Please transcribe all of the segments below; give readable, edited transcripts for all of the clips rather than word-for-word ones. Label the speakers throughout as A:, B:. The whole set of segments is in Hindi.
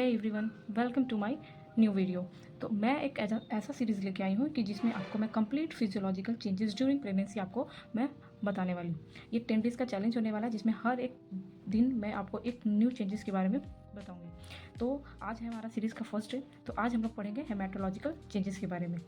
A: Hey everyone, welcome to my new video. तो मैं एक ऐसा सीरीज़ लेके आई हूँ कि जिसमें आपको मैं complete physiological changes during pregnancy आपको मैं बताने वाली हूँ। ये 10 डेज़ का चैलेंज होने वाला है जिसमें हर एक दिन मैं आपको एक न्यू चेंजेस के बारे में बताऊँगी। तो आज है हमारा सीरीज़ का फर्स्ट डे। तो आज हम लोग पढ़ेंगे हेमाटोलॉजिकल चेंजेस के बारे में।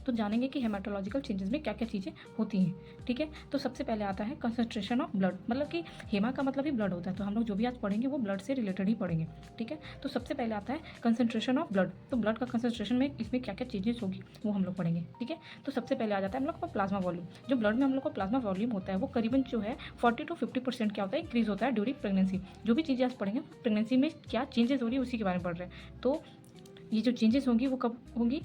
A: तो जानेंगे कि हेमाटोलॉजिकल चेंजेस में क्या क्या चीज़ें होती हैं। ठीक है, तो सबसे पहले आता है कंसंट्रेशन ऑफ ब्लड, मतलब कि हेमा का मतलब ही ब्लड होता है। तो हम लोग जो भी आज पढ़ेंगे वो ब्लड से रिलेटेड ही पढ़ेंगे। ठीक है, तो सबसे पहले आता है कंसंट्रेशन ऑफ ब्लड। तो ब्लड का कंसंट्रेशन में इसमें क्या क्या चेंजेस होगी वो हम लोग पढ़ेंगे। ठीक है, तो सबसे पहले आ जाता है हम लोग का प्लाज्मा वॉल्यूम। जो ब्लड में हम लोग का प्लाज्मा वॉल्यूम होता है वो करीबन जो है 40 to 50% क्या होता है, इंक्रीज होता है ड्यूरिंग प्रेगनेंसी। जो भी चीज़ें आज पढ़ेंगे प्रेगनेंसी में क्या चेंजेस हो रही है उसी के बारे में पढ़ रहे हैं। तो ये जो चेंजेस होंगी वो कब होंगी,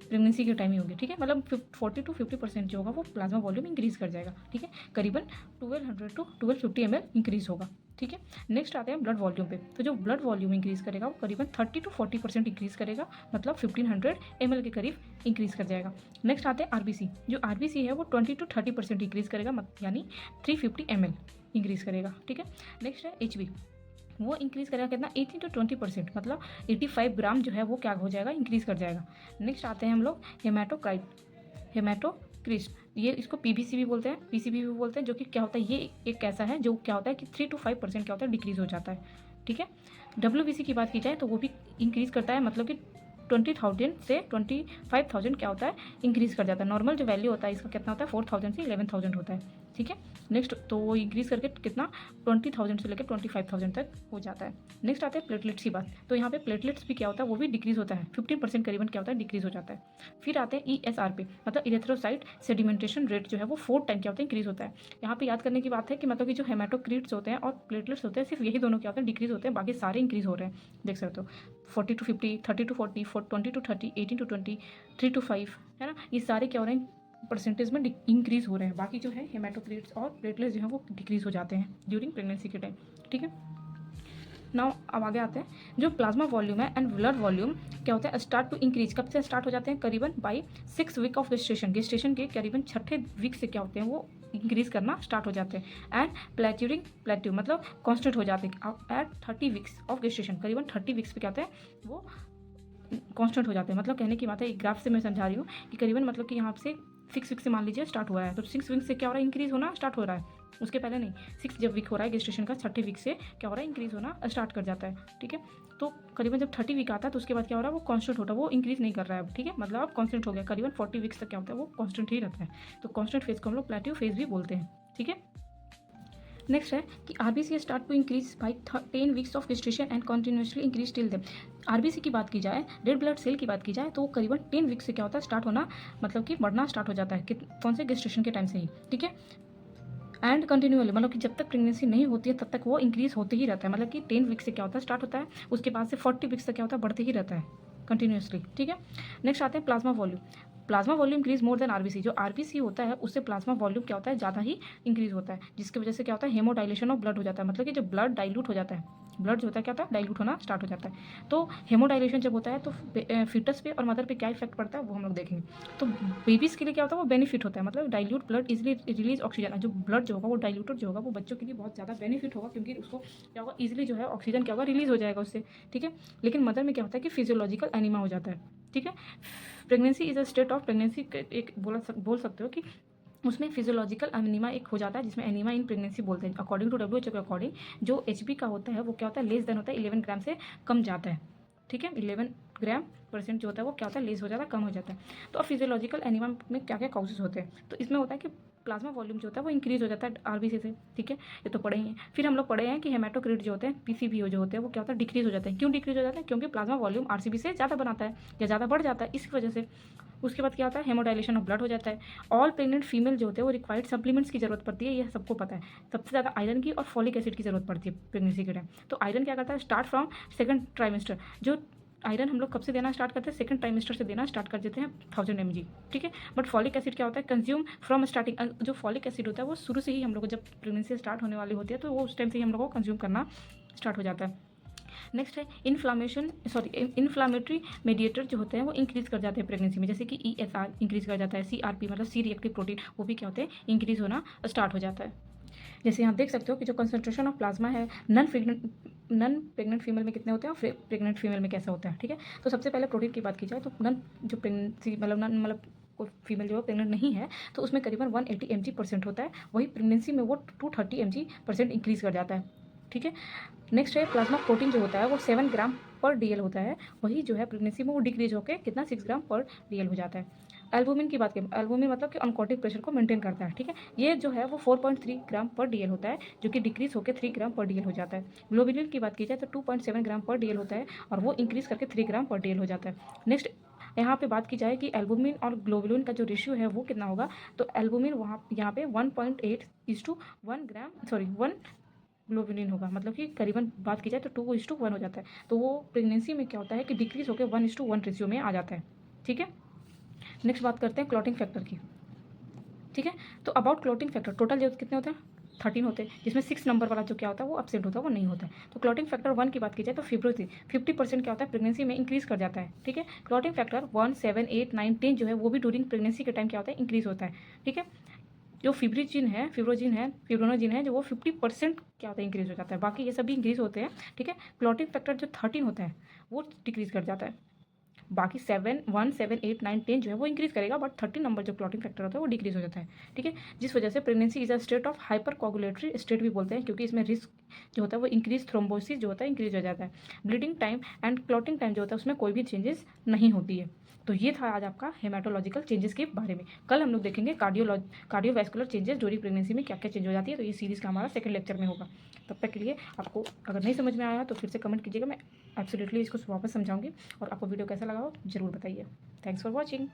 A: प्रेगनेंसी के टाइम ही होगी। ठीक है, मतलब 40 to 50% जो होगा वो प्लाज्मा वॉल्यूम इंक्रीज कर जाएगा। ठीक है, करीबन 1200 to 1250 ml इंक्रीज होगा। ठीक है, नेक्स्ट आते हैं ब्लड वॉल्यूम पे। तो जो ब्लड वॉल्यूम इंक्रीज करेगा वो करीबन 30 to 40% इंक्रीज करेगा, मतलब 1500 ml के करीब इंक्रीज कर जाएगा। नेक्स्ट आते हैं आरबीसी। जो आरबीसी है वो 20 to 30% इंक्रीज करेगा, यानी 350 ml इंक्रीज करेगा। ठीक है, नेक्स्ट है एचबी। वो इंक्रीज़ करेगा कितना, 18 to 20%, मतलब 85 ग्राम जो है वो क्या हो जाएगा, इंक्रीज़ कर जाएगा। नेक्स्ट आते हैं हम लोग हेमाटोक्रिस्ट। ये इसको पीबीसी भी बोलते हैं, पीसीबी भी बोलते हैं, जो कि क्या होता है, ये एक ऐसा है जो क्या होता है कि 3 to 5% क्या होता है, डिक्रीज़ हो जाता है। ठीक है, डब्ल्यूबीसी की बात की जाए तो वो भी इंक्रीज़ करता है, मतलब कि 20,000 से 25,000 क्या होता है, इंक्रीज़ कर जाता है। नॉर्मल जो वैल्यू होता है इसका कितना होता है, 4,000 से 11,000 होता है। ठीक है, नेक्स्ट तो वो इंक्रीज़ करके कितना 20,000 से लेकर 25,000 तक हो जाता है। नेक्स्ट आते हैं प्लेटलेट्स की बात। तो यहाँ पे प्लेटलेट्स भी क्या होता है, वो भी डिक्रीज़ होता है, 15% करीबन क्या होता है, डिक्रीज़ हो जाता है। फिर आते हैं ESR पे, मतलब इरेथ्रोसाइट सेडिमेंटेशन रेट जो है वो 4 टाइम क्या होता है, इंक्रीज़ होता है। यहाँ पे याद करने की बात है कि मतलब कि जो हेमाटोक्रिट्स होते हैं और प्लेटलेट्स होते हैं सिर्फ यही दोनों क्या होते हैं, डिक्रीज़ होते हैं, बाकी सारे इंक्रीज़ हो रहे हैं। देख सकते हो 40 to 50, 30 to 40, 20 to 30, 18 to 20, 3 to 5, है ना, ये सारे क्या हो रहे हैं, परसेंटेज में इंक्रीज़ हो रहे हैं। बाकी जो है हेमाटोक्रिट्स और प्लेटलेट्स जो है वो डिक्रीज़ हो जाते हैं ड्यूरिंग प्रेगनेंसी के टाइम। ठीक है, नाउ अब आगे आते हैं जो प्लाज्मा वॉल्यूम है एंड ब्लड वॉल्यूम क्या होता है, स्टार्ट टू इंक्रीज। कब से स्टार्ट हो जाते हैं, करीबन बाई 6 वीक ऑफ गेस्टेशन के करीबन 6ठे वीक से क्या होते हैं, वो इंक्रीज करना स्टार्ट हो जाते हैं। एंड प्लेट्यू मतलब कॉन्स्टेंट हो जाते हैं एट 30 वीक्स ऑफ गेस्टेशन। करीबन 30 वीक्स पे क्या होते हैं, वो कांस्टेंट हो जाते हैं। मतलब कहने की बात है, एक ग्राफ से मैं समझा रही हूँ कि करीबन मतलब कि यहाँ से 6 वीक से मान लीजिए स्टार्ट हुआ है, तो 6 वीक से क्या हो रहा है, इंक्रीज़ होना स्टार्ट हो रहा है। उसके पहले नहीं, 6 जब वीक हो रहा है गेस्टेशन का, 30 वीक से क्या हो रहा है, इंक्रीज़ होना स्टार्ट कर जाता है। ठीक है, तो करीबन जब 30 वीक आता है तो उसके बाद क्या हो रहा है, वो कांस्टेंट होता है, वो इंक्रीज़ नहीं कर रहा है। ठीक है, मतलब अब कांस्टेंट हो गया। करीबन 40 वीक्स तक क्या होता है, वो कांस्टेंट ही रहता है। तो कांस्टेंट फेज को हम लोग प्लेट्यू फेज भी बोलते हैं। ठीक है, नेक्स्ट है कि RBC start to increase by 10 weeks of gestation and continuously increase till them. RBC की बात की जाए, रेड ब्लड सेल की बात की जाए, तो वो करीबन 10 वीक से क्या होता है, स्टार्ट होना, मतलब कि बढ़ना स्टार्ट हो जाता है। कौन से, गेस्टेशन के टाइम से ही। ठीक है, एंड कंटिन्यूअली, मतलब कि जब तक प्रेगनेंसी नहीं होती है तब तक वो इंक्रीज होते ही रहता है। मतलब कि 10 वीक से क्या होता है, स्टार्ट होता है, उसके बाद से 40 वीक्स तक क्या होता है, बढ़ते ही रहता है कंटिन्यूसली। ठीक है, नेक्स्ट आते हैं plasma volume. Plasma volume increase more than RBC. जो आरबीसी होता है उससे प्लाज्मा वॉल्यूम क्या होता है, ज़्यादा ही इंक्रीज होता है, जिसकी वजह से क्या होता है, हेमोडाइलेशन ऑफ ब्लड हो जाता है। मतलब कि जब ब्लड डाइल्यूट हो जाता है, ब्लड जो होता है क्या होता है, डाइल्यूट होना स्टार्ट हो जाता है। तो हेमोडाइलेशन जब होता है तो फीटस पे और मदर पे क्या इफेक्ट पड़ता है वो हम लोग देखेंगे। तो बेबीज़ के लिए क्या होता है, वो बेनिफिट होता है, मतलब dilute blood easily release oxygen. जो ब्लड जो होगा वो डाइल्यूटेड जो होगा वो बच्चों के लिए बहुत ज़्यादा बेनिफिट होगा, क्योंकि उसको क्या होगा, इजिली जो है ऑक्सीजन क्या होगा, रिलीज हो जाएगा उससे। ठीक है, लेकिन मदर में क्या होता है कि फिजियोलॉजिकल एनीमा हो जाता है। ठीक है, pregnancy is a state of pregnancy, एक बोल सकते हो कि उसमें फिजियोलॉजिकल एनीमा एक हो जाता है, जिसमें एनीमा इन प्रेगनेंसी बोलते हैं। अकॉर्डिंग टू WHO के अकॉर्डिंग जो एचबी का होता है वो क्या होता है, लेस देन होता है, 11 ग्राम से कम जाता है। ठीक है, 11 ग्राम परसेंट जो होता है वो क्या होता है, लेस हो जाता है, कम हो जाता है। तो अब फिजियोलॉजिकल एनीमा में क्या क्या कॉजेज होते हैं, तो इसमें होता है कि प्लाज्मा वॉल्यूम जो होता है वो इंक्रीज हो जाता है आरबीसी से। ठीक है, ये तो पढ़े ही हैं। फिर हम लोग पढ़े हैं कि हेमाटोक्रिट जो होते हैं, पीसीबीओ जो होते हैं, वो क्या होता है, डिक्रीज हो जाते हैं। क्यों डिक्रीज हो जाते हैं, क्योंकि प्लाज्मा वॉल्यूम आरसीबी से ज़्यादा बनाता है या ज़्यादा बढ़ जाता है, इस वजह से। उसके बाद क्या होता है, हेमोडाइलेशन ऑफ ब्लड हो जाता है। ऑल प्रेग्नेंट फीमेल जो होते हैं वो रिक्वायर्ड सप्लीमेंट्स की जरूरत पड़ती है, यह सबको पता है। सबसे ज़्यादा आयरन की और फॉलिक एसिड की जरूरत पड़ती है प्रेगनेंसी के टाइम। तो आयरन क्या करता है, स्टार्ट फ्रॉम सेकंड ट्राइमेस्टर। जो आयरन हम लोग कब से देना स्टार्ट करते हैं, सेकंड ट्राइमेस्टर से देना स्टार्ट कर देते हैं 1000 mg। ठीक है, बट फॉलिक एसिड क्या होता है, कंज्यूम फ्रॉम स्टार्टिंग। जो फॉलिक एसिड होता है वो शुरू से ही हम लोग को, जब प्रेगनेंसी स्टार्ट होने वाली होती है तो वो उस टाइम से ही हम लोग को कंज्यूम करना स्टार्ट हो जाता है। नेक्स्ट है इन्फ्लामेटरी मेडिएटर जो होते हैं वो इंक्रीज कर जाते हैं प्रेगनेंसी में, जैसे कि ESR इंक्रीज कर जाता है, CRP मतलब सी रिएक्टिव प्रोटीन, वो भी क्या होते हैं, इंक्रीज होना स्टार्ट हो जाता है। जैसे यहाँ देख सकते हो कि जो कंसंट्रेशन ऑफ प्लाज्मा है नन प्रेग्नेंट फीमेल में कितने होते हैं और प्रेग्नेंट फीमेल में कैसा होता है, ठीक है। तो सबसे पहले प्रोटीन की बात की जाए तो जो प्रेगनेंसी मतलब कोई फीमेल जो है प्रेग्नेंट नहीं है तो उसमें करीबन 180 mg% होता है, वही प्रेगनेंसी में वो 230 mg% इंक्रीज़ कर जाता है, ठीक है। नेक्स्ट है प्लाज्मा प्रोटीन जो होता है वो 7 ग्राम पर DL होता है, वही जो है प्रेगनेंसी में वो डिक्रीज होकर कितना 6 ग्राम पर DL हो जाता है। एल्बुमिन की बात करें, एल्बुमिन मतलब कि ऑनकोटिक प्रेशर को मेंटेन करता है, ठीक है। ये जो है वो 4.3 ग्राम पर DL होता है, जो कि डिक्रीज होकर 3 ग्राम पर DL हो जाता है। ग्लोबुलिन की बात की जाए तो 2.7 ग्राम पर DL होता है और वो इंक्रीज करके 3 ग्राम पर DL हो जाता है। नेक्स्ट यहाँ पे बात की जाए कि एल्बुमिन और ग्लोबुलिन का जो रेशियो है वो कितना होगा, तो एल्बुमिन यहाँ पे 1.8:1 ग्लोबुलिन होगा, मतलब कि करीबन बात की जाए तो 2:1 हो जाता है। तो वो प्रेगनेंसी में क्या होता है कि डिक्रीज होकर 1:1 रेशियो में आ जाता है, ठीक है। नेक्स्ट बात करते हैं क्लॉटिंग फैक्टर की, ठीक है। तो अबाउट क्लॉटिंग फैक्टर टोटल जो कितने होते हैं 13 होते हैं, जिसमें 6 नंबर वाला जो क्या होता है वो एब्सेंट होता है, वो नहीं होता है। तो क्लॉटिंग फैक्टर 1 की बात की जाए तो फिब्रोसिन 50% क्या होता है प्रेगनेंसी में इंक्रीज कर जाता है, ठीक है। क्लॉटिंग फैक्टर 1, 7, 8, 9, 10 जो है वो भी ड्यूरिंग प्रेगनेंसी के टाइम क्या होता है इंक्रीज होता है, ठीक है। जो फिब्रोनोजिन है जो वो 50% क्या होता है इंक्रीज हो जाता है, बाकी ये सभी इंक्रीज होते हैं, ठीक है। क्लॉटिंग फैक्टर जो 13 होता है वो डिक्रीज कर जाता है, बाकी 1, 7, 8, 9, 10 जो है वो इंक्रीज करेगा, बट 13 नंबर जो क्लॉटिंग फैक्टर होता है वो डिक्रीज हो जाता है, ठीक है। जिस वजह से pregnancy is a state of hypercoagulatory state भी बोलते हैं, क्योंकि इसमें रिस्क जो होता है वो इंक्रीज थ्रोम्बोसिस जो होता है इंक्रीज हो जाता है। Bleeding time and clotting time जो होता है उसमें कोई भी चेंजेस नहीं होती है। तो ये था आज आपका हेमाटोलॉजिकल चेंजेस के बारे में। कल हम लोग देखेंगे कार्डियोवैस्कुलर चेंजेस ड्यूरिंग प्रेगनेंसी में क्या क्या चेंज हो जाती है, तो ये सीरीज़ का हमारा सेकंड लेक्चर में होगा। तब तक के लिए आपको अगर नहीं समझ में आया तो फिर से कमेंट कीजिएगा, मैं एब्सोल्युटली इसको वापस समझाऊंगी। और आपको वीडियो कैसा लगा हो ज़रूर बताइए। Thanks for watching.